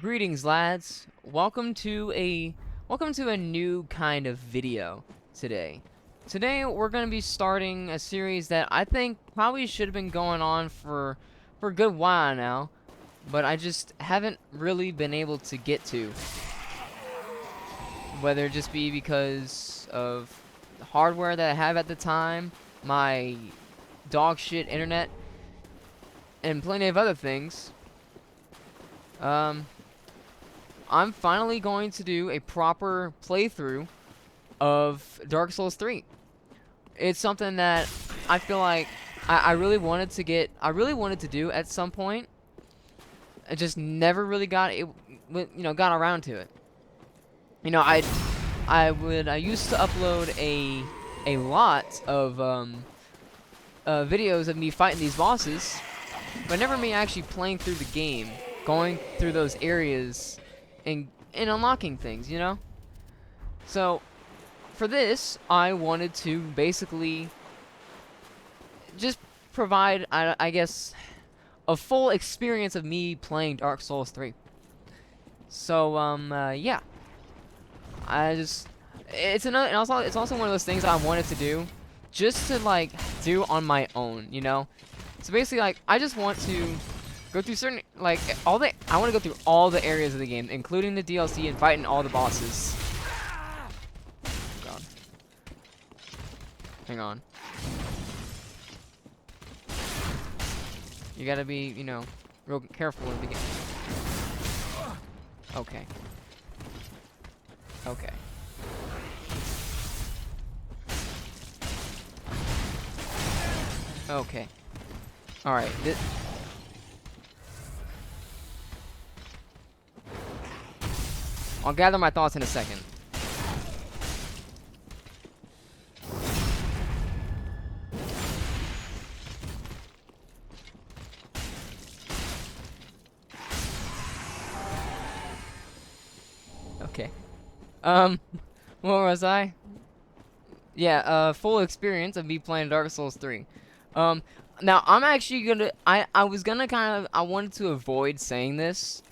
Greetings, lads. Welcome to a new kind of video today. Today we're going to be starting a series that I think probably should have been going on for a good while now, but I just haven't really been able to get to. Whether it just be because of the hardware that I have at the time, my dog shit internet, and plenty of other things. I'm finally going to do a proper playthrough of Dark Souls 3. It's something that I feel like I really wanted to do at some point. I just never really got around to it. You know, I used to upload a lot of videos of me fighting these bosses, but never me actually playing through the game, going through those areas and unlocking things, you know? So, for this, I wanted to basically just provide, I guess, a full experience of me playing Dark Souls 3. So, yeah. It's also one of those things I wanted to do, just to, like, do on my own, you know? So basically, like, I just want to go through certain, like, I want to go through all the areas of the game, including the DLC and fighting all the bosses. God. Hang on. You gotta be, you know, real careful in the beginning. Okay. Okay. Okay. Alright, I'll gather my thoughts in a second. Okay. Where was I? Yeah, full experience of me playing Dark Souls 3. Now I'm actually gonna, I wanted to avoid saying this,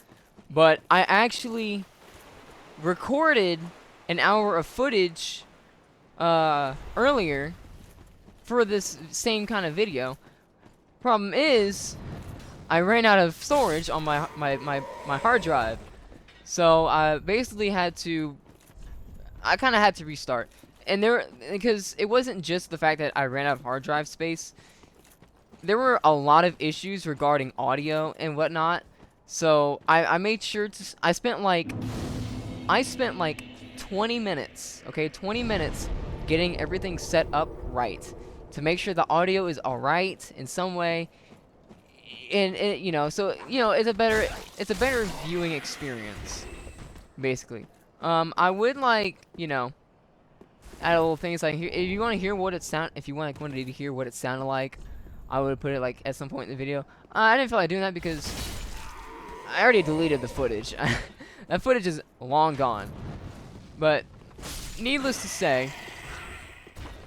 but I actually recorded an hour of footage earlier for this same kind of video. Problem is, I ran out of storage on my hard drive, so I basically had to restart. And because it wasn't just the fact that I ran out of hard drive space, there were a lot of issues regarding audio and whatnot. So I made sure to, I spent like 20 minutes, okay, 20 minutes getting everything set up right to make sure the audio is alright in some way, and you know, so you know, it's a better viewing experience, basically. I would, like, you know, add little things like here. If you want to hear what it wanted to hear what it sounded like, I would put it like at some point in the video. I didn't feel like doing that because I already deleted the footage. That footage is long gone. But needless to say,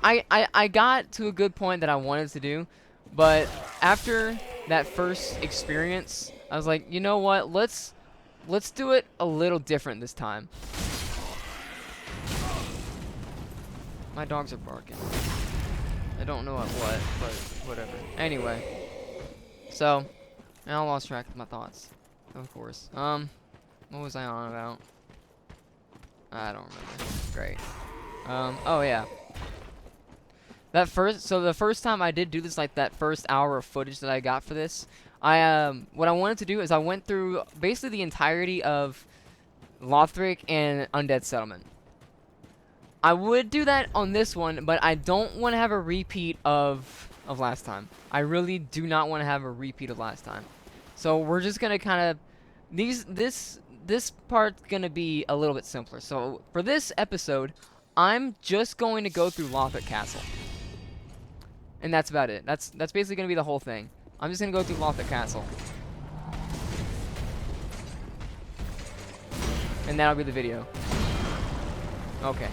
I got to a good point that I wanted to do, but after that first experience, I was like, you know what? Let's do it a little different this time. My dogs are barking. I don't know at what, but whatever. Anyway, so now I lost track of my thoughts. Of course. What was I on about? I don't remember. Great. Oh yeah. The first time I did do this, like that first hour of footage that I got for this, what I wanted to do is I went through basically the entirety of Lothric and Undead Settlement. I would do that on this one, but I don't want to have a repeat of last time. I really do not want to have a repeat of last time. So we're just gonna kind of this part's gonna be a little bit simpler. So for this episode, I'm just going to go through Lothric Castle, and that's about it. That's basically gonna be the whole thing. I'm just gonna go through Lothric Castle, and that'll be the video. Okay.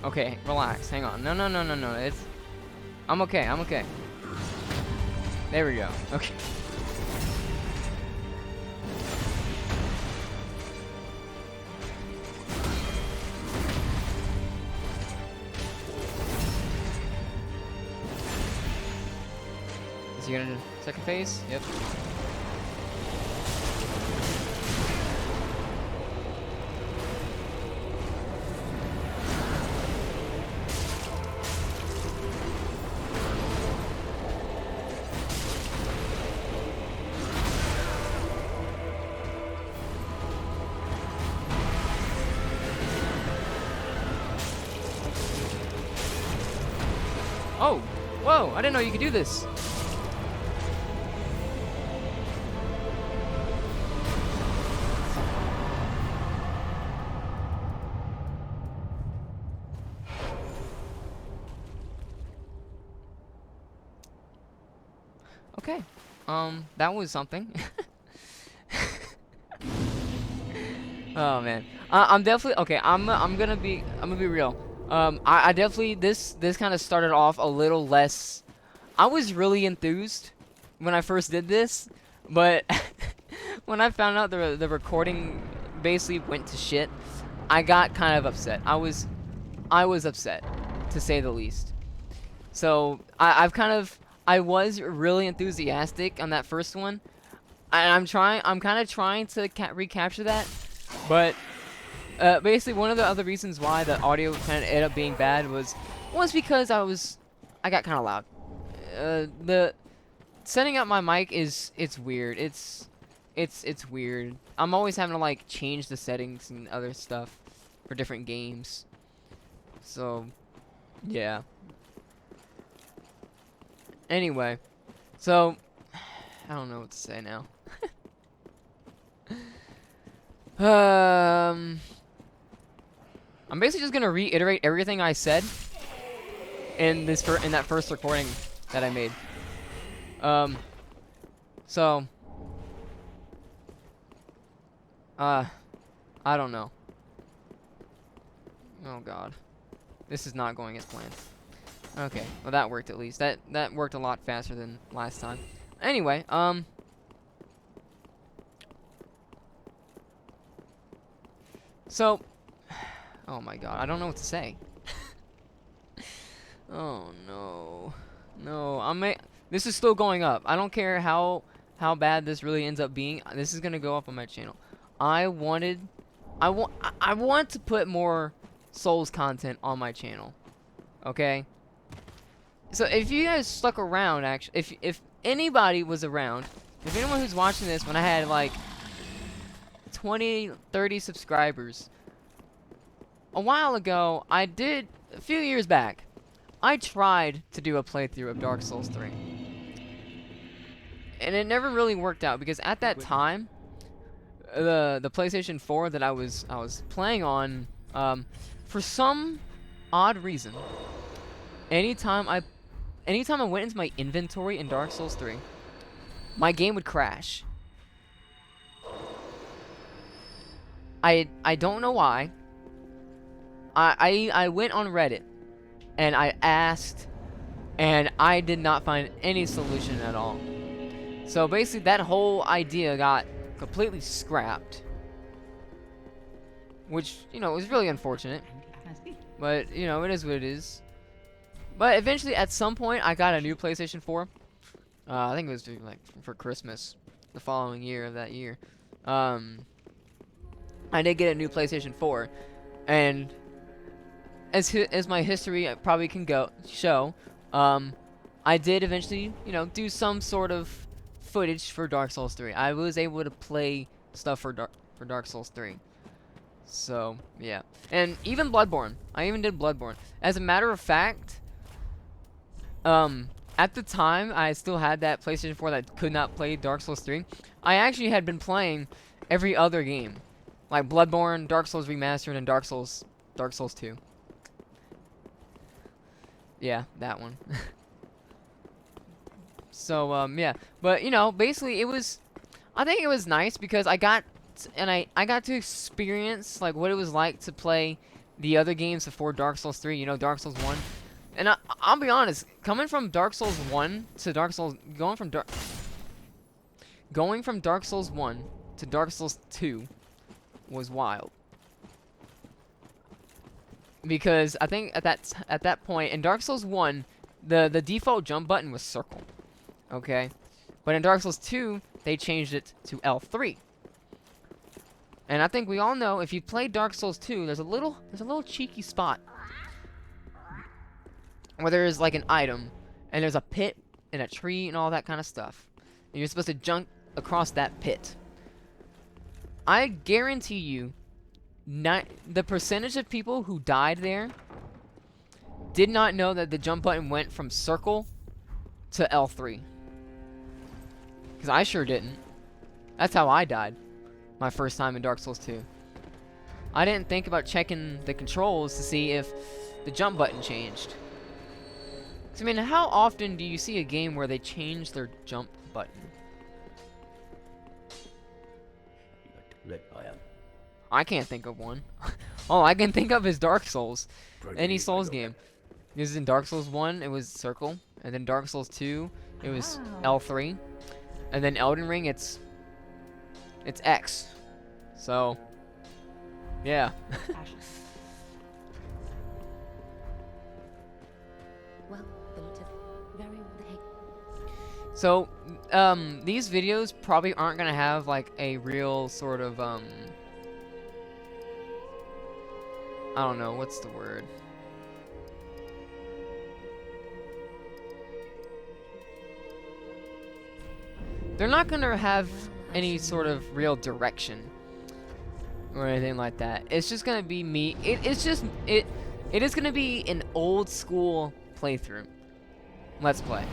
Okay, relax. Hang on. No, no, no, no, no. I'm okay. I'm okay. There we go. Okay. Is he gonna second phase? Yep. Oh! Whoa! I didn't know you could do this! Okay. That was something. Oh man. I'm definitely okay. I'm gonna be real. I definitely this kind of started off a little less. I was really enthused when I first did this, but when I found out the recording basically went to shit, I got kind of upset. I was upset, to say the least. So I was really enthusiastic on that first one, and I'm kind of trying to recapture that, but basically one of the other reasons why the audio kind of ended up being bad was because I got kind of loud. The setting up my mic it's weird. It's weird. I'm always having to like change the settings and other stuff for different games. So, yeah. Anyway, so I don't know what to say now. I'm basically just gonna reiterate everything I said in that first recording that I made. So, I don't know. Oh God, this is not going as planned. Okay, well that worked at least. That worked a lot faster than last time. Anyway, so, oh my God, I don't know what to say. Oh no, no, this is still going up. I don't care how bad this really ends up being. This is gonna go up on my channel. I want to put more Souls content on my channel. Okay. So if you guys stuck around, actually, if anybody was around, if anyone who's watching this when I had like 20, 30 subscribers, a while ago, a few years back, I tried to do a playthrough of Dark Souls 3. And it never really worked out because at that time, the PlayStation 4 that I was playing on, for some odd reason, anytime I went into my inventory in Dark Souls 3, my game would crash. I don't know why. I went on Reddit and I asked, and I did not find any solution at all. So basically that whole idea got completely scrapped, which, you know, was really unfortunate. But, you know, it is what it is. But eventually, at some point, I got a new PlayStation 4. I think it was like for Christmas, the following year of that year. I did get a new PlayStation 4, and as my history probably can show, I did eventually, you know, do some sort of footage for Dark Souls 3. I was able to play stuff for Dark Souls 3. So yeah, and even Bloodborne. I even did Bloodborne. As a matter of fact, at the time, I still had that PlayStation 4 that could not play Dark Souls 3. I actually had been playing every other game, like Bloodborne, Dark Souls Remastered, and Dark Souls 2. Yeah, that one. So, yeah. But, you know, basically, I think it was nice because I got to experience, like, what it was like to play the other games before Dark Souls 3, you know, Dark Souls 1. And I'll be honest, coming from Dark Souls 1 to Dark Souls, going from Dark Souls 1 to Dark Souls 2 was wild. Because I think at that point in Dark Souls 1, the default jump button was circle. Okay? But in Dark Souls 2, they changed it to L3. And I think we all know if you play Dark Souls 2, there's a little cheeky spot where there's like an item and there's a pit and a tree and all that kind of stuff. And you're supposed to jump across that pit. I guarantee you the percentage of people who died there did not know that the jump button went from circle to L3. Because I sure didn't. That's how I died my first time in Dark Souls 2. I didn't think about checking the controls to see if the jump button changed. 'Cause, I mean, how often do you see a game where they change their jump button? I can't think of one. All I can think of is Dark Souls. Any Souls game. This is in Dark Souls 1, it was circle. And then Dark Souls 2, it was L3. And then Elden Ring, it's X. So, yeah. So, these videos probably aren't gonna have like a real sort of I don't know, what's the word? They're not gonna have any sort of real direction or anything like that. It's just gonna be me. It is gonna be an old school playthrough. Let's play.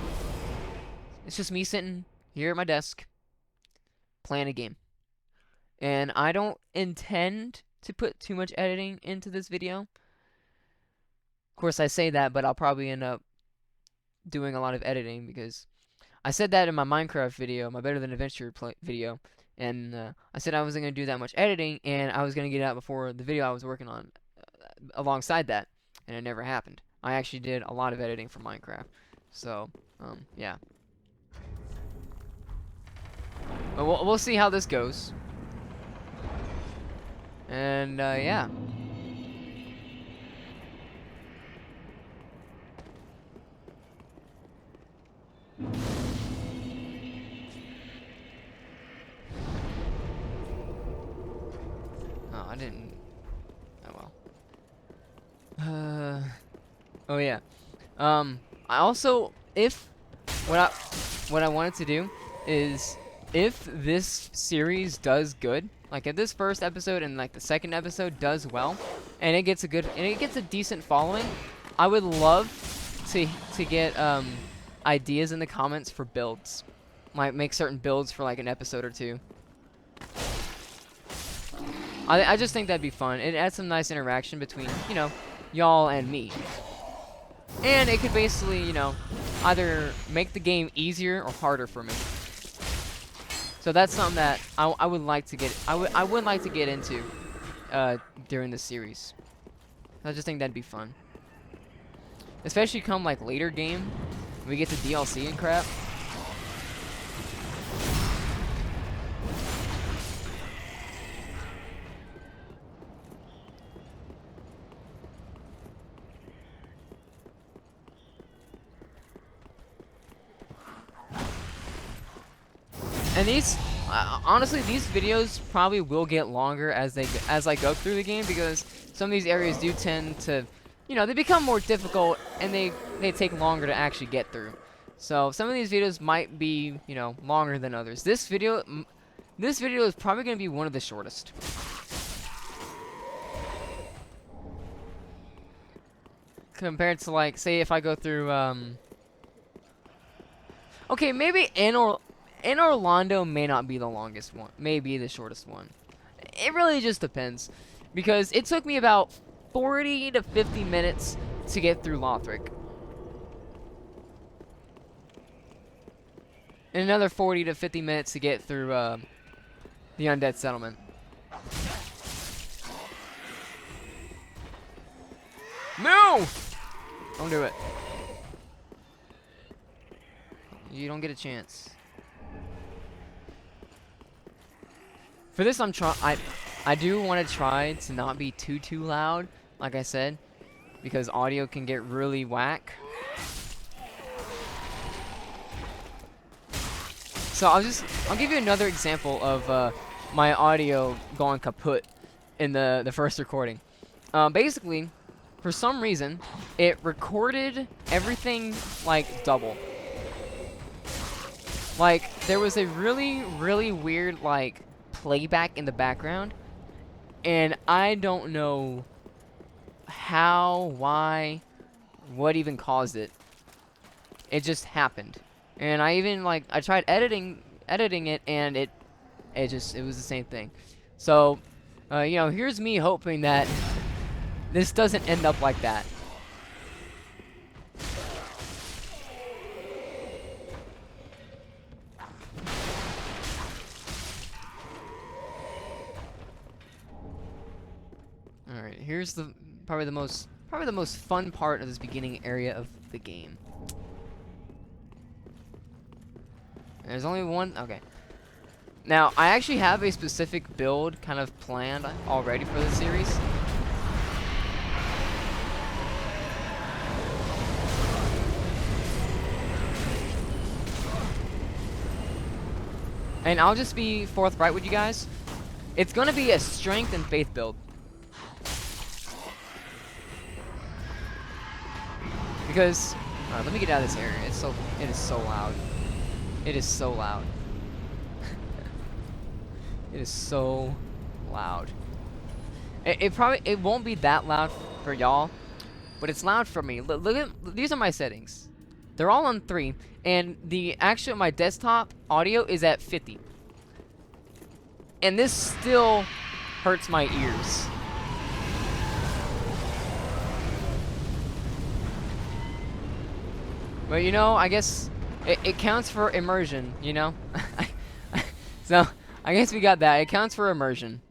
It's just me sitting here at my desk playing a game. And I don't intend to put too much editing into this video. Of course, I say that, but I'll probably end up doing a lot of editing because I said that in my Minecraft video, my Better Than Adventure video, and I said I wasn't going to do that much editing, and I was going to get it out before the video I was working on alongside that, and it never happened. I actually did a lot of editing for Minecraft, so, yeah. But we'll see how this goes. And, yeah. Oh, I didn't... Oh, well. Oh, yeah. I also... What I wanted to do is... If this series does good, like if this first episode and like the second episode does well, and it gets a decent following, I would love to get ideas in the comments for builds. Might make certain builds for like an episode or two. I just think that'd be fun. It adds some nice interaction between, you know, y'all and me. And it could basically, you know, either make the game easier or harder for me. So that's something that I would like to get. I would like to get into during this series. I just think that'd be fun, especially come like later game, we get to DLC and crap. And these, honestly, these videos probably will get longer as I go through the game because some of these areas do tend to, you know, they become more difficult and they take longer to actually get through. So some of these videos might be, you know, longer than others. This video is probably going to be one of the shortest. Compared to like, say if I go through, okay, maybe in Orlando may not be the longest one, may be the shortest one. It really just depends, because it took me about 40 to 50 minutes to get through Lothric. And another 40 to 50 minutes to get through the Undead Settlement. No! Don't do it. You don't get a chance. For this, I do want to try to not be too loud, like I said, because audio can get really whack. So I'll give you another example of my audio going kaput in the first recording. Basically, for some reason, it recorded everything like double. Like, there was a really weird like playback in the background, and I don't know how, why, what even caused it. It just happened. And I even I tried editing it, and it was the same thing. So, you know, here's me hoping that this doesn't end up like that. All right, here's probably the most fun part of this beginning area of the game. There's only one. Okay. Now, I actually have a specific build kind of planned already for this series. And I'll just be forthright with you guys. It's going to be a strength and faith build. Because, alright, let me get out of this area. It is so loud. It is so loud. It is so loud. It won't be that loud for y'all, but it's loud for me. Look at, these are my settings. They're all on 3, and my desktop audio is at 50. And this still hurts my ears. But you know, I guess it counts for immersion, you know? So, I guess we got that. It counts for immersion.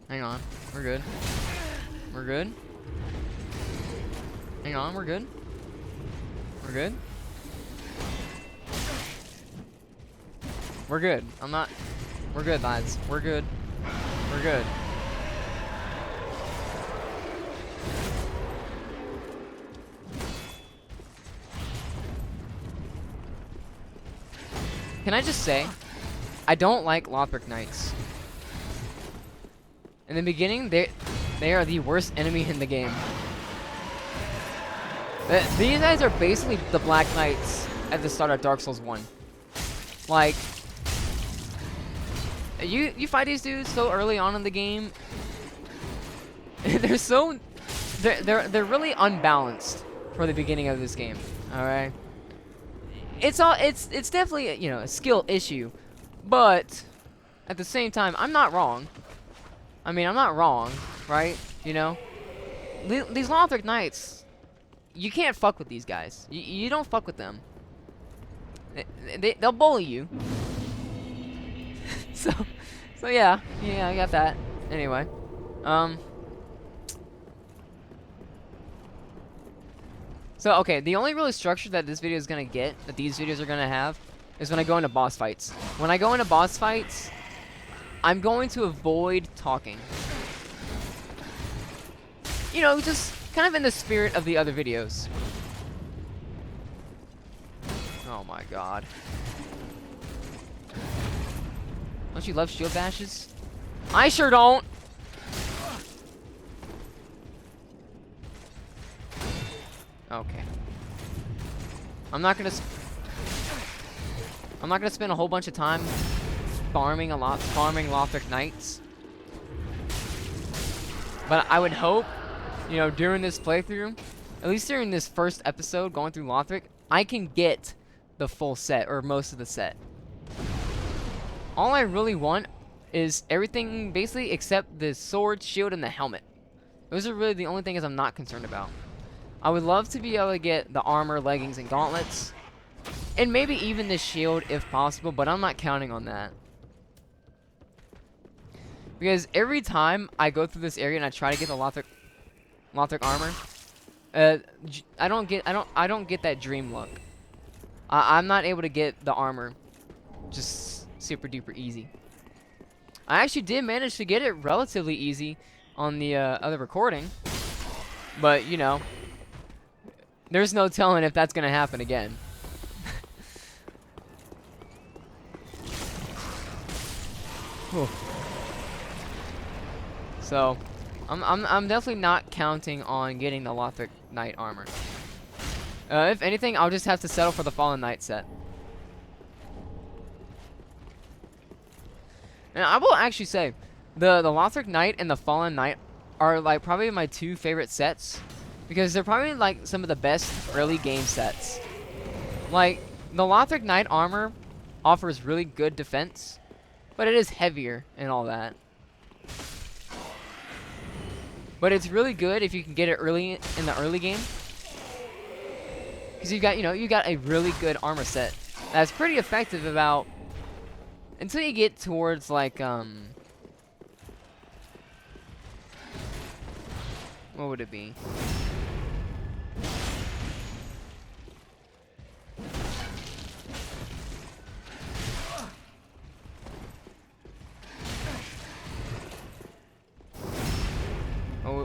Hang on. We're good. We're good. Hang on, we're good. We're good. We're good. We're good, lads. We're good. We're good. Can I just say, I don't like Lothric Knights. In the beginning, they are the worst enemy in the game. These guys are basically the Black Knights at the start of Dark Souls 1. Like, you fight these dudes so early on in the game. They're really unbalanced for the beginning of this game. All right. It's definitely a skill issue, but at the same time, I'm not wrong. I mean, I'm not wrong, right? You know, these Lothric Knights, you can't fuck with these guys. You don't fuck with them. They'll bully you. so yeah, I got that. Anyway, so okay, the only really structure that this video is gonna get, that these videos are gonna have, is when I go into boss fights. When I go into boss fights, I'm going to avoid talking. You know, just kind of in the spirit of the other videos. Oh my god. Don't you love shield bashes? I sure don't! Okay. I'm not gonna spend a whole bunch of time farming Lothric Knights. But I would hope, you know, during this playthrough, at least during this first episode going through Lothric, I can get the full set, or most of the set. All I really want is everything basically except the sword, shield, and the helmet. Those are really the only things I'm not concerned about. I would love to be able to get the armor, leggings, and gauntlets. And maybe even the shield if possible, but I'm not counting on that. Because every time I go through this area and I try to get the Lothric armor, I don't get that dream look. I'm not able to get the armor just super duper easy. I actually did manage to get it relatively easy on the other recording, but you know, there's no telling if that's gonna happen again. So, I'm definitely not counting on getting the Lothric Knight armor. If anything, I'll just have to settle for the Fallen Knight set. And I will actually say, the Lothric Knight and the Fallen Knight are like probably my two favorite sets, because they're probably like some of the best early game sets. Like, the Lothric Knight armor offers really good defense, but it is heavier and all that. But it's really good if you can get it early in the early game, because you got a really good armor set that's pretty effective about until you get towards like what would it be?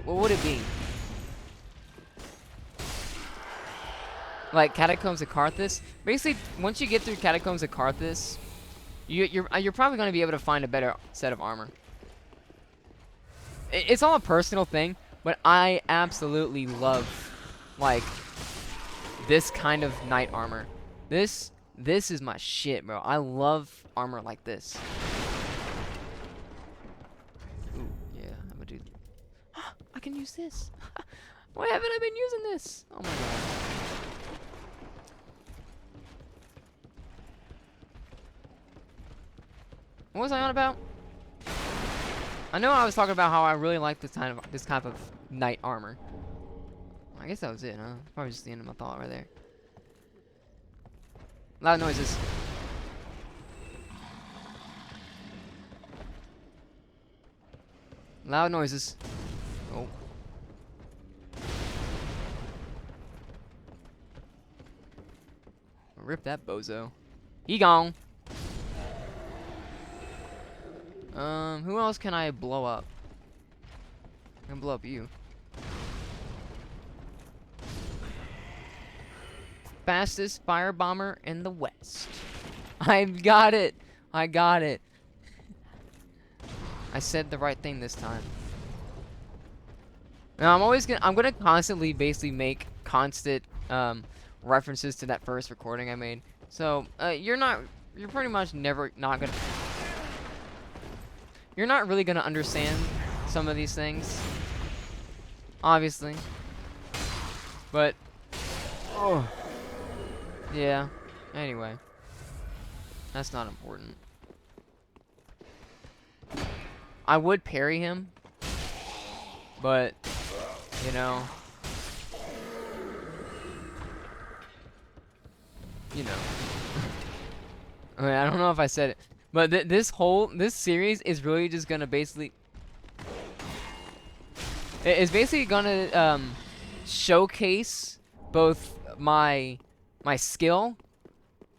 What would it be? Like Catacombs of Karthus? Basically, once you get through Catacombs of Karthus, you're probably going to be able to find a better set of armor. It's all a personal thing, but I absolutely love like this kind of knight armor. This is my shit, bro. I love armor like this. Ooh, yeah, I'm gonna do. I can use this. Why haven't I been using this? Oh my god. What was I on about? I know I was talking about how I really like this type of knight armor. I guess that was it, huh? Probably just the end of my thought right there. Loud noises. Loud noises. Oh. Rip that bozo. He gone. Who else can I blow up? I can blow up you. Fastest fire bomber in the West. I got it. I got it. I said the right thing this time. Now I'm gonna constantly basically make constant references to that first recording I made. So you're pretty much never not gonna. You're not really gonna understand some of these things, obviously. But oh, yeah. Anyway, that's not important. I would parry him, but you know, I mean, I don't know if I said it, but this series is really just gonna basically, it's basically gonna showcase both my skill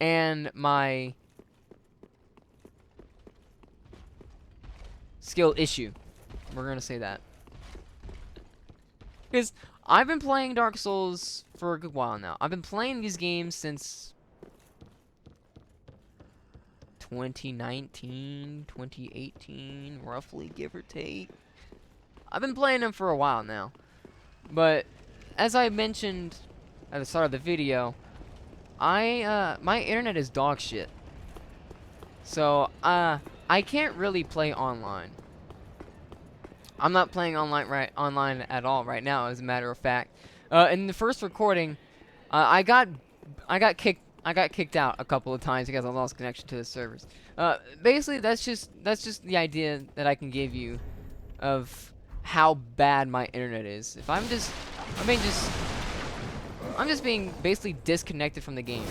and my skill issue. We're gonna say that. Because I've been playing Dark Souls for a good while now. I've been playing these games since 2019, 2018, roughly, give or take. I've been playing them for a while now. But as I mentioned at the start of the video, my internet is dog shit. So I can't really play online. I'm not playing online at all right now, as a matter of fact. In the first recording, I got kicked I got kicked out a couple of times because I lost connection to the servers. Basically, that's just the idea that I can give you of how bad my internet is. If I'm just being basically disconnected from the game.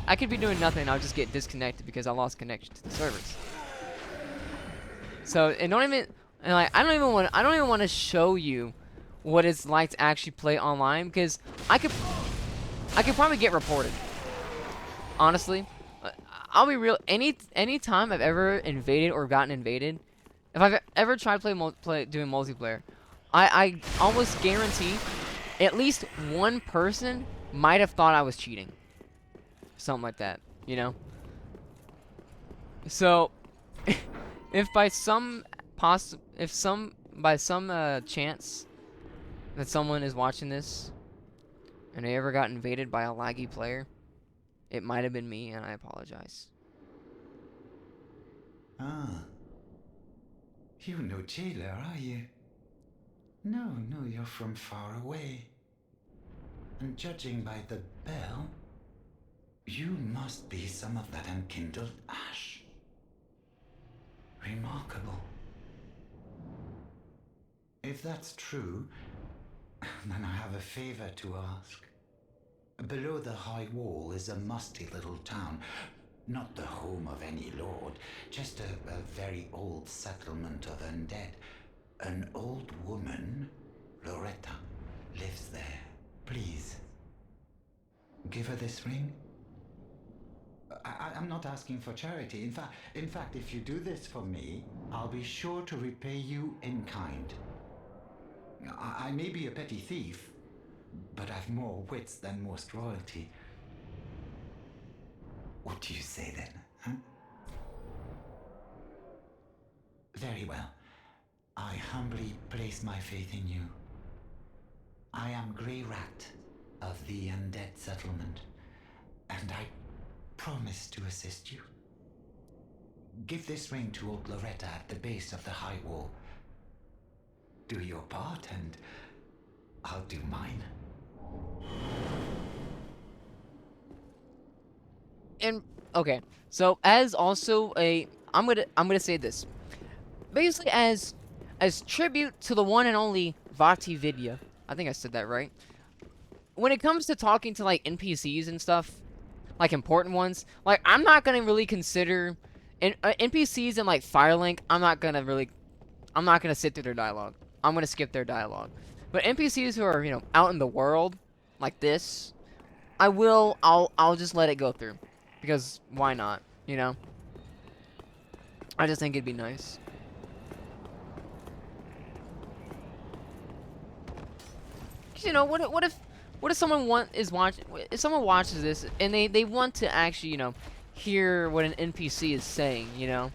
I could be doing nothing, I'll just get disconnected because I lost connection to the servers. So, and don't even, and like, I don't even want to show you what it's like to actually play online because I could probably get reported. Honestly, I'll be real. Any time I've ever invaded or gotten invaded, if I've ever tried doing multiplayer, I almost guarantee at least one person might have thought I was cheating, something like that, you know. So, if by some chance that someone is watching this and they ever got invaded by a laggy player, it might have been me, and I apologize. Ah. You're no jailer, are you? No, you're from far away. And judging by the bell, you must be some of that unkindled ash. Remarkable. If that's true, then I have a favor to ask. Below the high wall is a musty little town. Not the home of any lord, just a very old settlement of undead. An old woman, Loretta, lives there. Please, give her this ring. I'm not asking for charity. In fact, if you do this for me, I'll be sure to repay you in kind. I may be a petty thief, but I've more wits than most royalty. What do you say then, huh? Very well. I humbly place my faith in you. I am Grey Rat of the Undead Settlement, and I promise to assist you. Give this ring to old Loretta at the base of the high wall. Do your part, and I'll do mine. And okay, so as also I'm gonna say this, basically as tribute to the one and only Vati Vidya. I think I said that right. When it comes to talking to like NPCs and stuff, like important ones, like I'm not gonna really consider NPCs in like Firelink. I'm not gonna sit through their dialogue. I'm gonna skip their dialogue. But NPCs who are, you know, out in the world like this, I'll just let it go through. Because why not, you know? I just think it'd be nice. You know, what if someone if someone watches this and they want to actually, you know, hear what an NPC is saying, you know?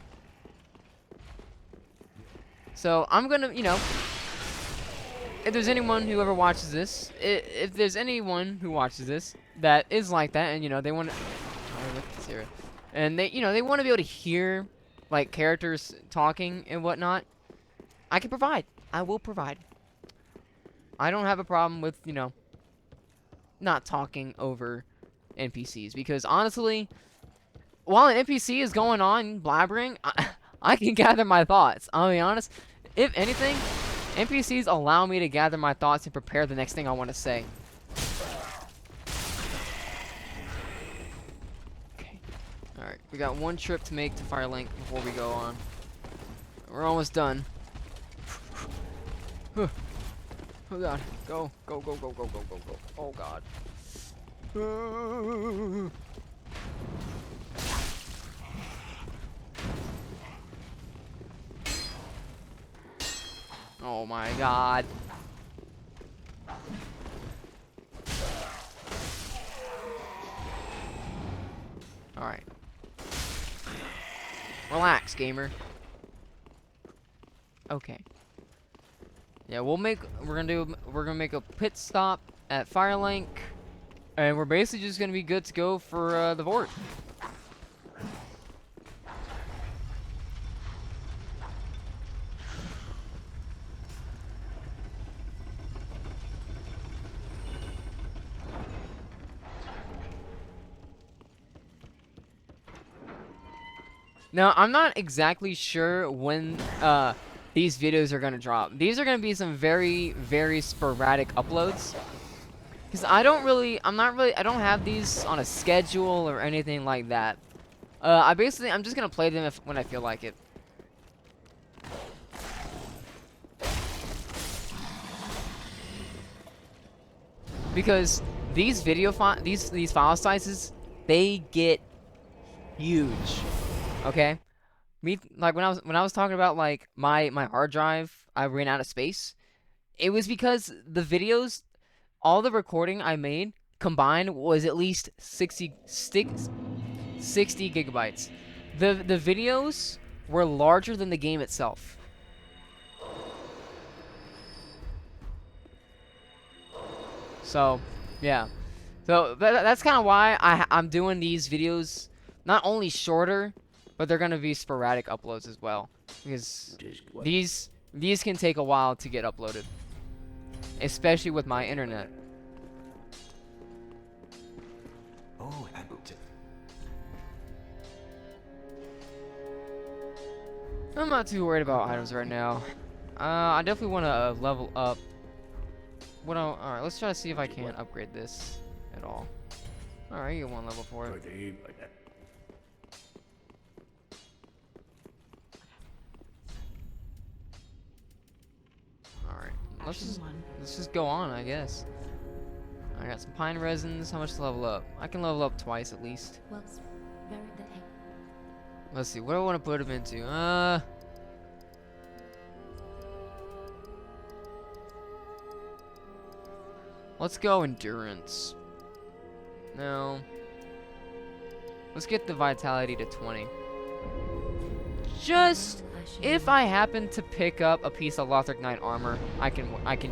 So I'm gonna, you know, if there's anyone who ever watches this, if there's anyone who watches this that is like that, and you know they want to, and you know, they want to be able to hear like characters talking and whatnot, I can provide. I will provide. I don't have a problem with, you know, not talking over NPCs, because honestly, while an NPC is going on blabbering, I can gather my thoughts. I'll be honest. If anything, NPCs allow me to gather my thoughts and prepare the next thing I want to say. Okay. Alright, we got one trip to make to Firelink before we go on. We're almost done. Oh god. Go. Go, go, go, go, go, go, go. Oh god. Oh my god. Alright. Relax, gamer. Okay. Yeah, we're gonna make a pit stop at Firelink, and we're basically just gonna be good to go for the Vort. Now, I'm not exactly sure when these videos are gonna drop. These are gonna be some very, very sporadic uploads. Because I don't have these on a schedule or anything like that. I'm just gonna play them when I feel like it. Because these file sizes, they get huge. Okay? Like when I was talking about like my hard drive, I ran out of space. It was because the videos, all the recording I made combined was at least 60 gigabytes. The videos were larger than the game itself. So, yeah. So that's kind of why I'm doing these videos not only shorter, but they're gonna be sporadic uploads as well, because these can take a while to get uploaded, especially with my internet. Oh, I'm not too worried about items right now. I definitely want to level up. Alright, let's try to see if I can upgrade this at all. Alright, you get 1 level for it. Alright, let's just go on, I guess. I got some pine resins. How much to level up? I can level up twice at least. Let's see, what do I want to put them into? Let's go endurance. No. Let's get the vitality to 20. Just if I happen to pick up a piece of Lothric Knight armor, I can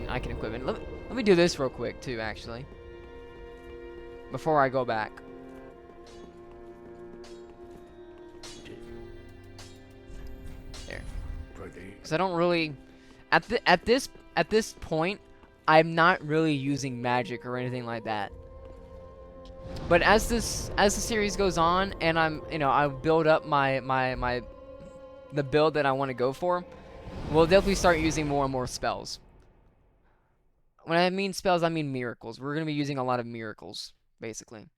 equip it. Let me do this real quick too, actually. Before I go back. There. Because I don't really at this point, I'm not really using magic or anything like that. But as the series goes on, and I build up the build that I want to go for, we'll definitely start using more and more spells. When I mean spells, I mean miracles. We're gonna be using a lot of miracles, basically.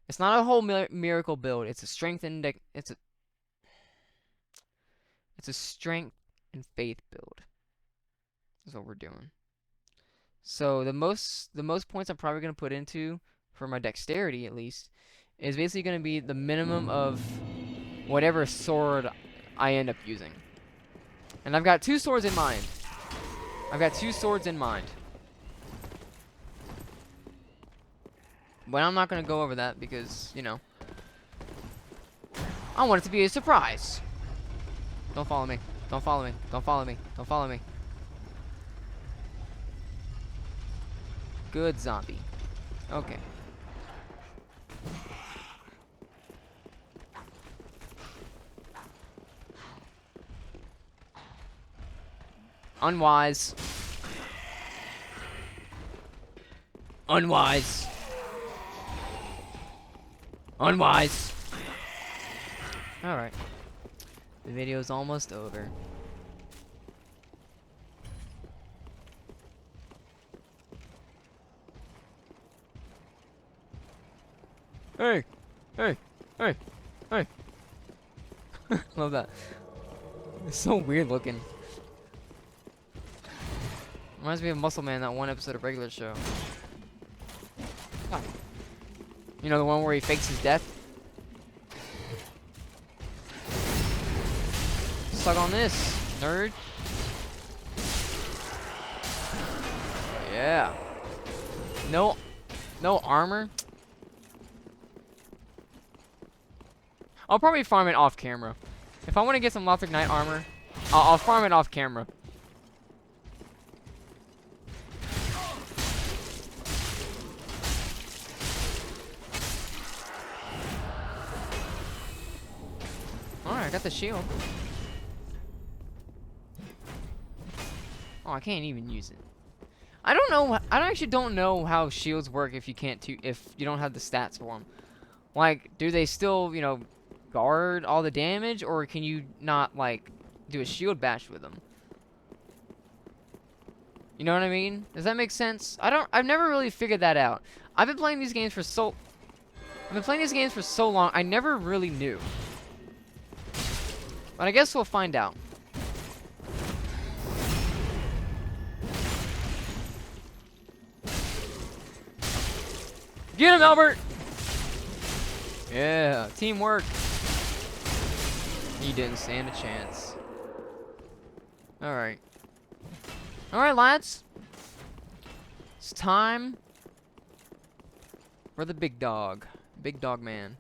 It's not a whole miracle build. It's a strength and it's a strength and faith build. That's what we're doing. So the most points I'm probably gonna put into, for my dexterity at least, is basically gonna be the minimum of whatever sword I end up using. And I've got 2 swords in mind. But I'm not gonna go over that because, I want it to be a surprise. Don't follow me. Don't follow me. Don't follow me. Don't follow me. Good zombie. Okay. Unwise. Unwise. Unwise. Alright. The video's almost over. Hey! Hey! Hey! Hey! Love that. It's so weird looking. Reminds me of Muscle Man, that one episode of Regular Show. Ah. You know, the one where he fakes his death? Suck on this, nerd. Yeah. No armor? I'll probably farm it off camera. If I want to get some Lothric Knight armor, I'll farm it off camera. Alright, I got the shield. Oh, I can't even use it. I don't know. I actually don't know how shields work if you can't if you don't have the stats for them. Like, do they still, guard all the damage, or can you not, like, do a shield bash with them? You know what I mean? Does that make sense? I've never really figured that out. I've been playing these games for so long, I never really knew. But I guess we'll find out. Get him, Albert! Yeah, teamwork. He didn't stand a chance. Alright. Alright, lads. It's time for the big dog. Big dog man.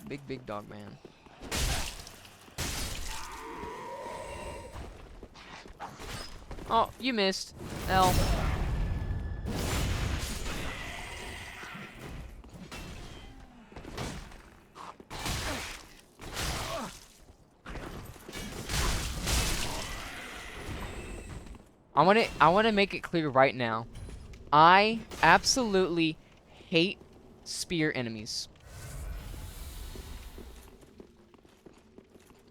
Big dog man. Oh, you missed. L. I want to make it clear right now. I absolutely hate spear enemies.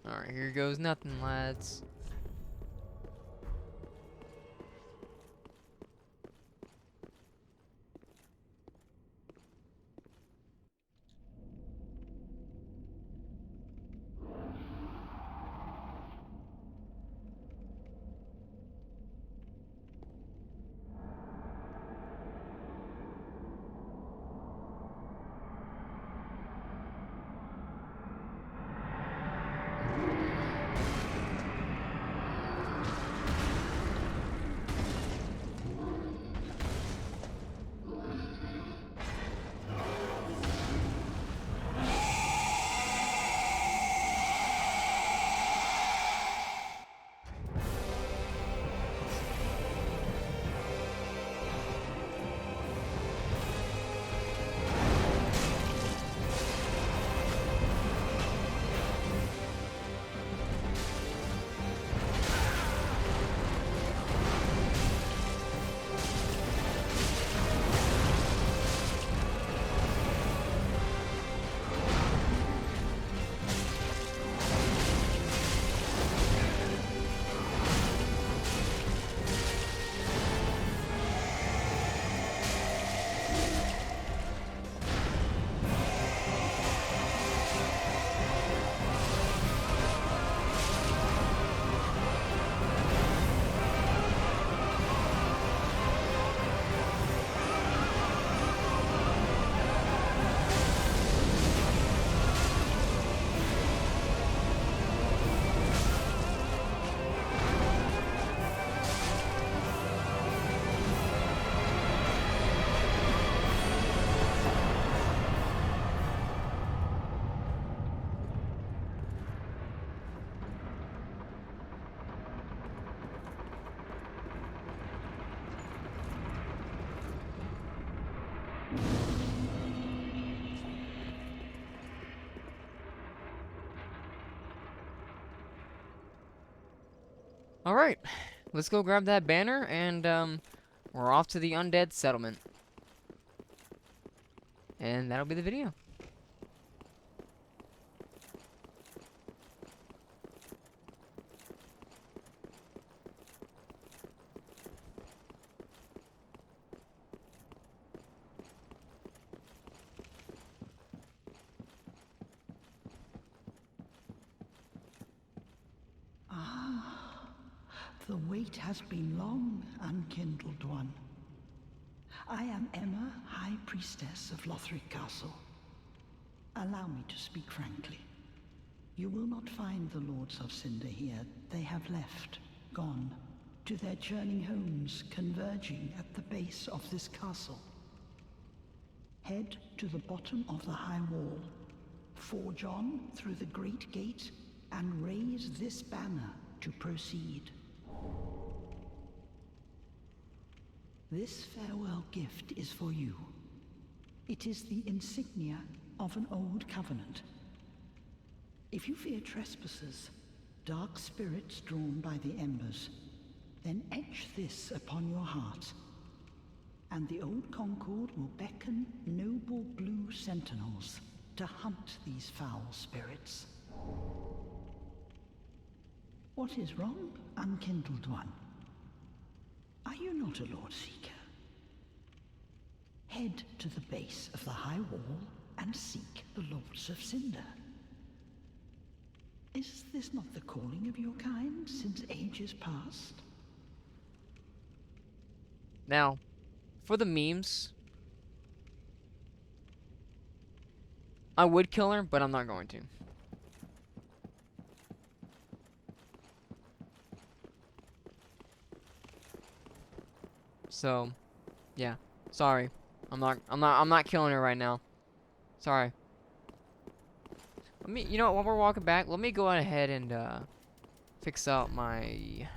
Alright, here goes nothing, lads. Alright, let's go grab that banner, and we're off to the undead settlement. And that'll be the video. The wait has been long, unkindled one. I am Emma, High Priestess of Lothric Castle. Allow me to speak frankly. You will not find the Lords of Cinder here. They have left, gone, to their churning homes, converging at the base of this castle. Head to the bottom of the high wall, forge on through the great gate, and raise this banner to proceed. This farewell gift is for you. It is the insignia of an old covenant. If you fear trespassers, dark spirits drawn by the embers, then etch this upon your heart, and the old Concord will beckon noble blue sentinels to hunt these foul spirits. What is wrong, unkindled one? Are you not a Lord Seeker? Head to the base of the high wall and seek the Lords of Cinder. Is this not the calling of your kind since ages past? Now, for the memes, I would kill her, but I'm not going to. So, yeah. Sorry. I'm not killing her right now. Sorry. Let me, you know what, while we're walking back, let me go ahead and fix out my.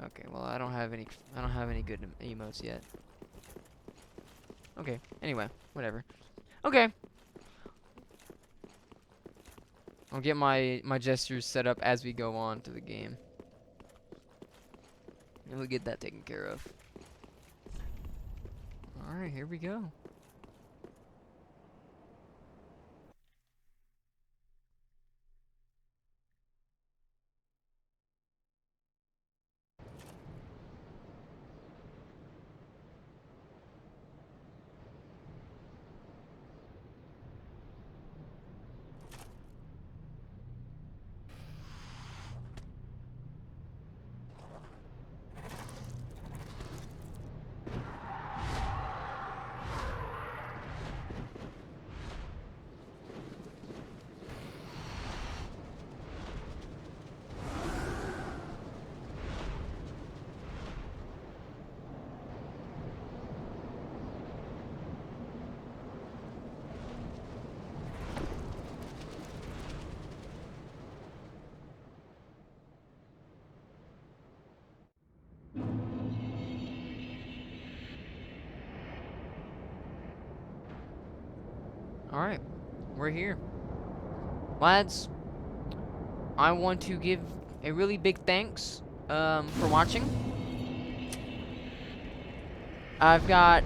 Okay, well, I don't have any good emotes yet. Okay, anyway, whatever. Okay. I'll get my gestures set up as we go on to the game. And we'll get that taken care of. Alright, here we go. Alright, we're here. Lads, I want to give a really big thanks for watching. I've got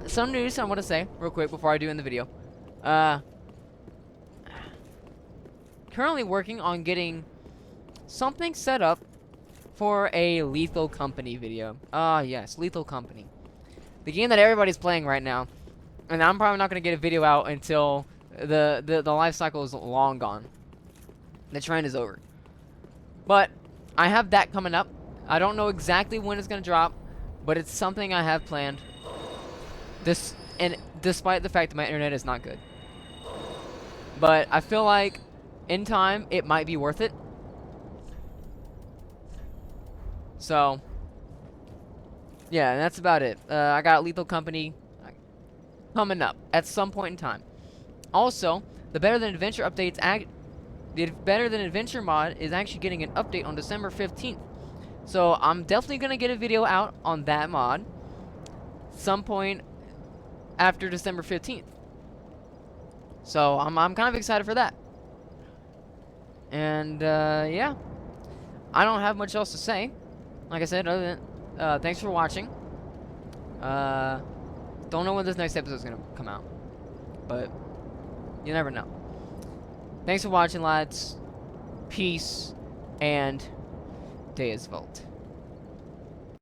some news I want to say real quick before I do end the video. Currently working on getting something set up for a Lethal Company video. Yes, Lethal Company. The game that everybody's playing right now. And I'm probably not going to get a video out until the life cycle is long gone. The trend is over. But I have that coming up. I don't know exactly when it's going to drop, but it's something I have planned. And despite the fact that my internet is not good. But I feel like in time it might be worth it. So yeah, that's about it. I got Lethal Company coming up at some point in time. Also, the Better Than Adventure updates, the Better Than Adventure mod is actually getting an update on December 15th. So I'm definitely gonna get a video out on that mod some point after December 15th. So I'm kind of excited for that. And yeah, I don't have much else to say. Like I said, other than thanks for watching. Don't know when this next episode is gonna come out, but you never know. Thanks for watching, lads. Peace and Deus Vult.